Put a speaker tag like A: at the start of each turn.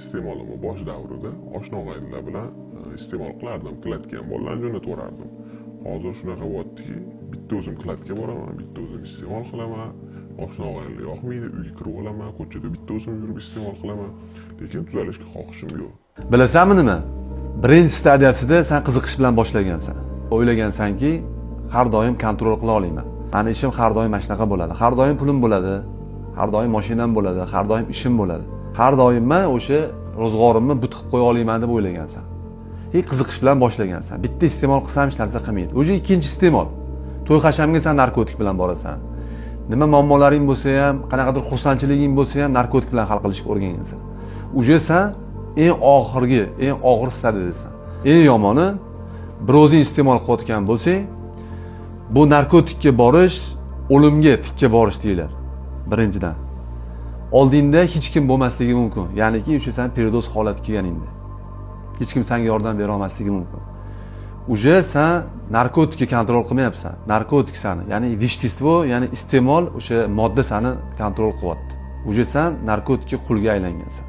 A: Iste'molim bosh davrida oshna og'aynilar bilan iste'mol qilardim, kladga ham bolalarni jo'natib yuborardim. Hozir shunaqa bo'lyaptiki, bitta o'zim kladga boraman, bitta o'zim iste'mol qilaman. Oshna og'aynilar yoqmaydi, uyga kirib olaman, ko'chada bitta o'zim yurib iste'mol qilaman. Lekin tuzalishga xohishim yo'q.
B: Bilasanmi nima? Birinchi stadiyasida sen qiziqish bilan boshlagansan. O'ylagansanki, har doim kontrol qila olaman. Mani ishim har doim mana shunaqa bo'ladi. Har doim pulim bo'ladi, har doim mashinam bo'ladi, har doim ishim bo'ladi. Har doim men o'sha ro'zg'orimni but qilib qo'ya olaman deb o'ylagansan. Qiziqish bilan boshlagansan. Bitta iste'mol qilsam hech narsa qilmaydi. O'sha ikkinchi iste'mol. To'y hashamga sen narkotik bilan borasan. Nima muammolaring bo'lsa ham, qanaqadir xursandchiliging bo'lsa ham narkotik bilan hal qilishga o'rgangansan. O'sha sen eng oxirgi, eng og'ir stadiyadasan. Eng yomoni bir o'zing iste'mol qilayotgan bo'lsang, bu narkotikka borish, o'limga tikka borish deyiladi. Birinchidan. Oldingda hech kim bo'lmasligi mumkin. Ya'niki o'sha sen perdoz holatga kelganingda. Hech kim senga yordam bera olmasligi mumkin. Uje sen narkotikni kontrol qilmayapsan. Narkotik seni, ya'ni vishtistvo, ya'ni iste'mol o'sha modda seni kontrol qilyapti. Uje sen narkotikka qulga aylangansan.